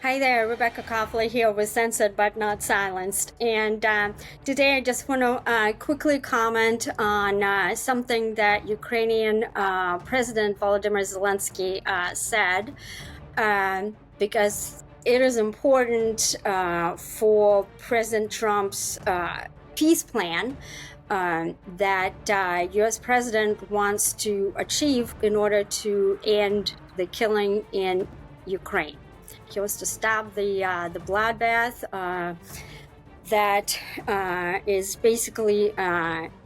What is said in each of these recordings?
Hi there, Rebecca Coughley here with Censored But Not Silenced. And today I just want to quickly comment on something that Ukrainian President Volodymyr Zelensky said, because it is important for President Trump's peace plan that U.S. President wants to achieve in order to end the killing in Ukraine. He was to stop the bloodbath that is basically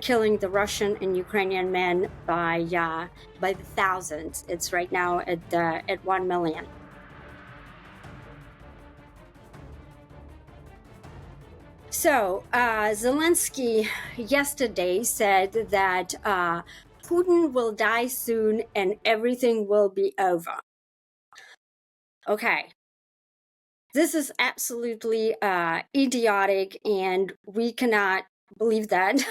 killing the Russian and Ukrainian men by the thousands. It's right now at 1 million. So Zelensky yesterday said that Putin will die soon and everything will be over. Okay. This is absolutely idiotic, and we cannot believe that.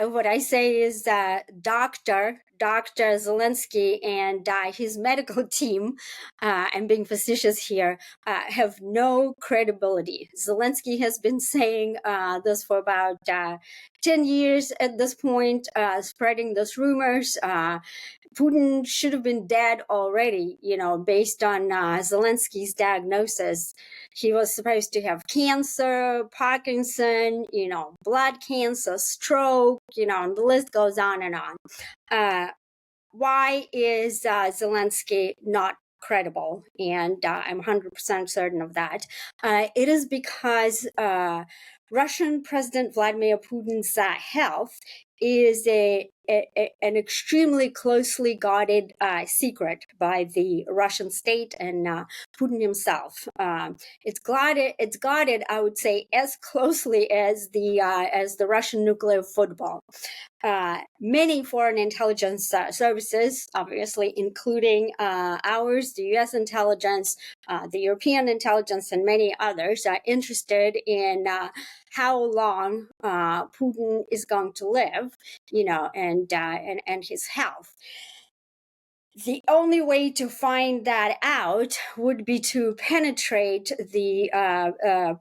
What I say is that Dr. Zelensky and his medical team, I'm being facetious here, have no credibility. Zelensky has been saying this for about 10 years at this point, spreading those rumors. Putin should have been dead already, based on Zelensky's diagnosis. He was supposed to have cancer, Parkinson, blood cancer, stroke, and the list goes on and on. Why is Zelensky not credible? And I'm 100% certain of that. It is because Russian President Vladimir Putin's health is an extremely closely guarded secret by the Russian state and Putin himself. It's guarded, I would say, as closely as the Russian nuclear football. Many foreign intelligence services, obviously, including ours, the U.S. intelligence, the European intelligence, and many others, are interested in how long Putin is going to live, and his health. The only way to find that out would be to penetrate the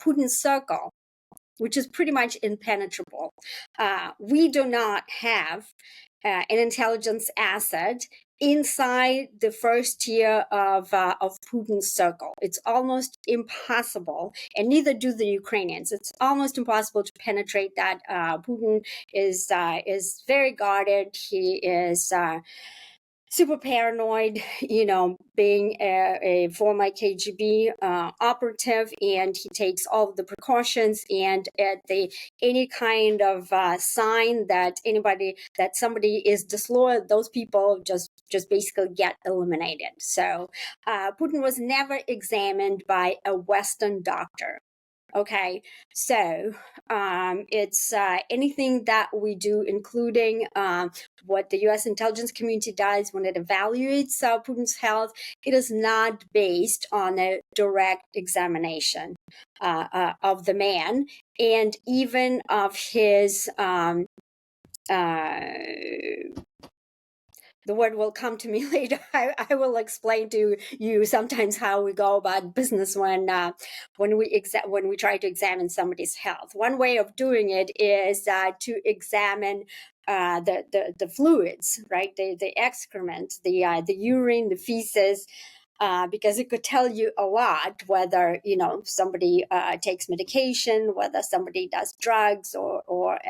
Putin circle, which is pretty much impenetrable. We do not have an intelligence asset inside the first tier of Putin's circle. It's almost impossible, and neither do the Ukrainians. It's almost impossible to penetrate that. Putin is very guarded. He is super paranoid, being a former KGB operative, and he takes all of the precautions. And at any kind of sign that somebody is disloyal, those people just basically get eliminated. So Putin was never examined by a Western doctor. Okay, so it's anything that we do, including what the U.S. intelligence community does when it evaluates Putin's health. It is not based on a direct examination of the man, and even of his the word will come to me later. I will explain to you sometimes how we go about business when we try to examine somebody's health. One way of doing it is to examine the fluids, right? The excrement, the urine, the feces. Because it could tell you a lot whether somebody takes medication, whether somebody does drugs or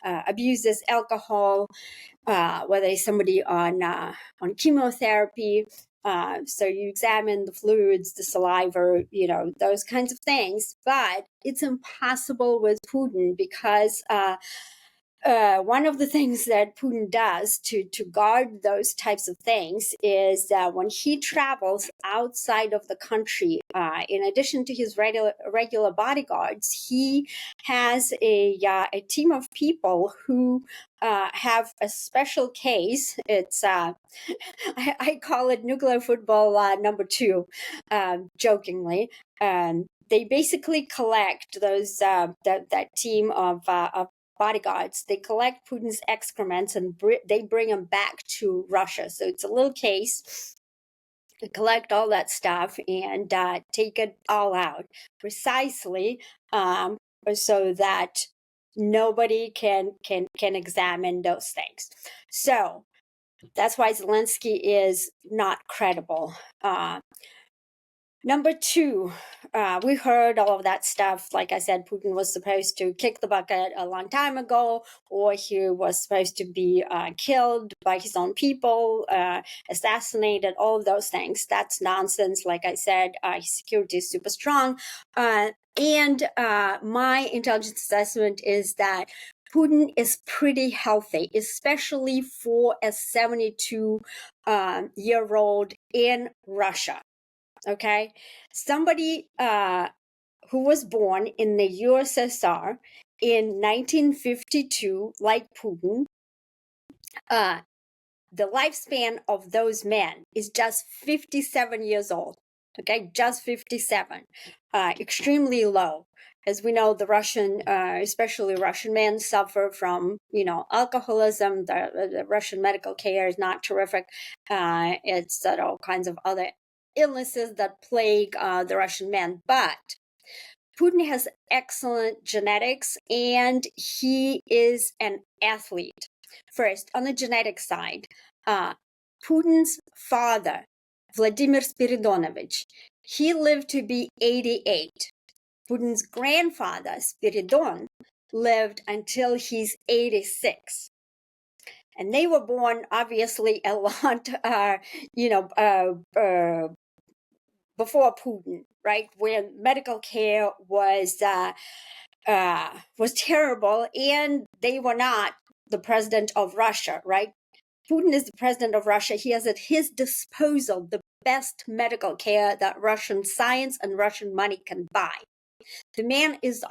abuses alcohol, whether somebody on chemotherapy. So you examine the fluids, the saliva, those kinds of things. But it's impossible with Putin because one of the things that Putin does to guard those types of things is that when he travels outside of the country, in addition to his regular bodyguards, he has a team of people who have a special case. It's I call it nuclear football number 2, jokingly. They basically collect those that team of bodyguards. They collect Putin's excrements and they bring them back to Russia. So it's a little case. collect all that stuff and take it all out precisely so that nobody can examine those things. So that's why Zelensky is not credible. Number two, we heard all of that stuff. Like I said, Putin was supposed to kick the bucket a long time ago, or he was supposed to be killed by his own people, assassinated, all of those things. That's nonsense. Like I said, his security is super strong. And my intelligence assessment is that Putin is pretty healthy, especially for a 72-year-old in Russia. Okay, somebody who was born in the USSR in 1952, like Putin, the lifespan of those men is just 57 years old. Okay, just 57, extremely low. As we know, the Russian, especially Russian men, suffer from, alcoholism. The Russian medical care is not terrific. It's all kinds of other illnesses that plague the Russian men. But Putin has excellent genetics, and he is an athlete. First, on the genetic side, Putin's father, Vladimir Spiridonovich, he lived to be 88. Putin's grandfather, Spiridon, lived until he's 86. And they were born, obviously, a lot, before Putin, right? When medical care was terrible, and they were not the president of Russia, right? Putin is the president of Russia. He has at his disposal the best medical care that Russian science and Russian money can buy. The man has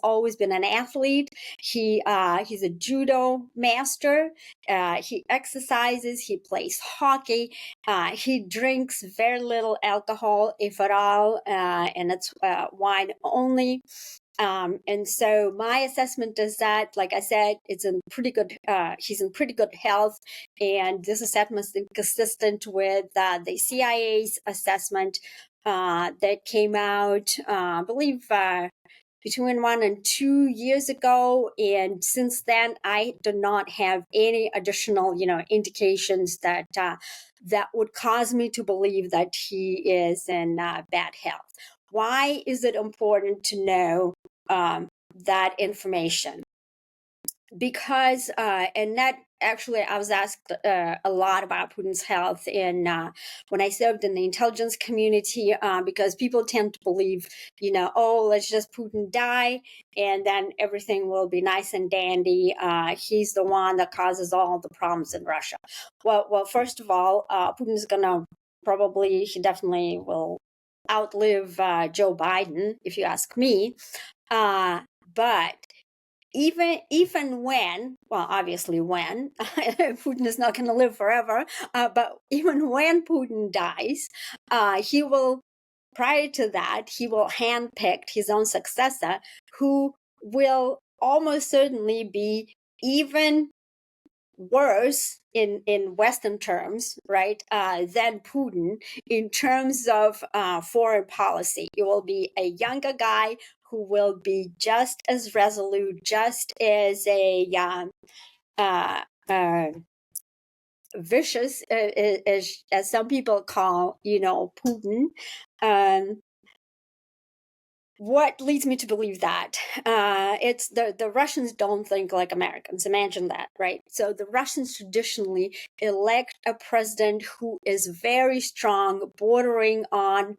always been an athlete. He's a judo master. He exercises. He plays hockey. He drinks very little alcohol, if at all, and it's wine only. And so my assessment is that, like I said, he's in pretty good health, and this assessment is consistent with the CIA's assessment that came out, I believe, between 1 and 2 years ago. And since then, I do not have any additional, indications that that would cause me to believe that he is in bad health. Why is it important to know that information? Because, and that actually, I was asked a lot about Putin's health when I served in the intelligence community, because people tend to believe, let's just Putin die and then everything will be nice and dandy. He's the one that causes all the problems in Russia. Well, first of all, Putin's he definitely will outlive Joe Biden, if you ask me. But even when, well, obviously when, Putin is not going to live forever, but even when Putin dies, prior to that, he will handpick his own successor, who will almost certainly be even worse in Western terms, right, than Putin in terms of foreign policy. It will be a younger guy who will be just as resolute, just as vicious as some people call, Putin. What leads me to believe that? It's the Russians don't think like Americans. Imagine that, right? So the Russians traditionally elect a president who is very strong, bordering on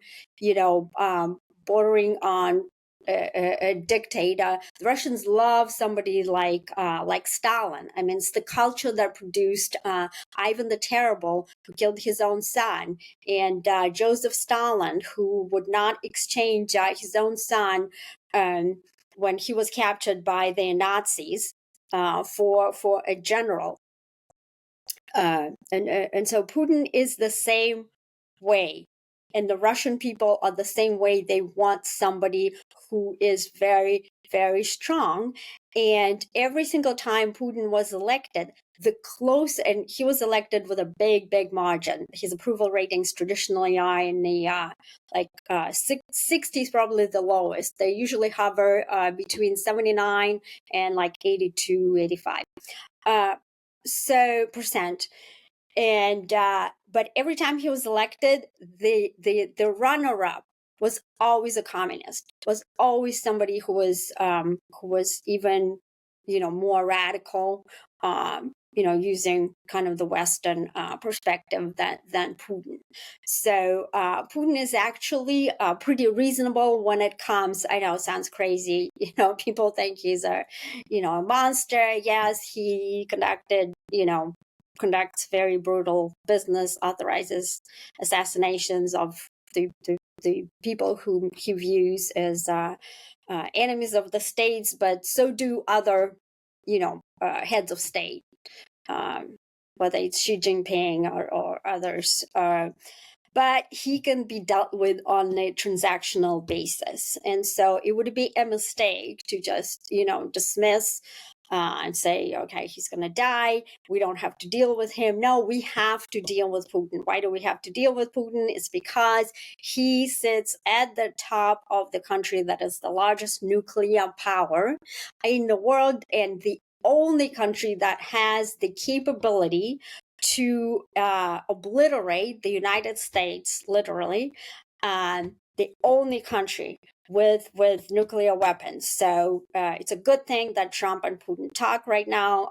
a dictator. The Russians love somebody like Stalin. I mean, it's the culture that produced Ivan the Terrible, who killed his own son, and Joseph Stalin, who would not exchange his own son when he was captured by the Nazis for a general. And so Putin is the same way. And the Russian people are the same way. They want somebody who is very, very strong. And every single time Putin was elected, and he was elected with a big margin. His approval ratings traditionally are in the 60s, probably the lowest. They usually hover between 79 and like 82, 85 percent. And but every time he was elected, the runner-up was always a communist, was always somebody who was even more radical, using kind of the Western perspective than Putin. So Putin is actually pretty reasonable when it comes. I know it sounds crazy. People think he's a monster. Yes, he conducts very brutal business, authorizes assassinations of the people whom he views as enemies of the states, but so do other heads of state, whether it's Xi Jinping or others. But he can be dealt with on a transactional basis. And so it would be a mistake to just, dismiss and say, okay, he's going to die. We don't have to deal with him. No, we have to deal with Putin. Why do we have to deal with Putin? It's because he sits at the top of the country that is the largest nuclear power in the world, and the only country that has the capability to obliterate the United States, literally, the only country with nuclear weapons. So it's a good thing that Trump and Putin talk right now.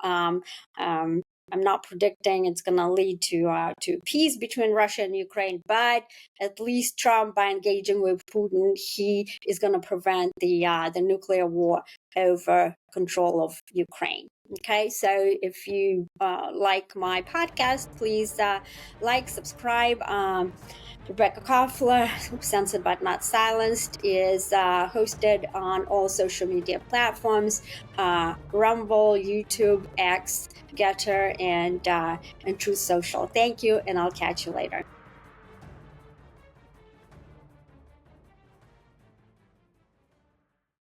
I'm not predicting it's going to lead to peace between Russia and Ukraine, but at least Trump, by engaging with Putin, he is going to prevent the nuclear war over control of Ukraine. Okay, so if you like my podcast, please like, subscribe. Rebecca Koffler, Censored But Not Silenced, is hosted on all social media platforms, Rumble, YouTube, X, Getter, and Truth Social. Thank you, and I'll catch you later.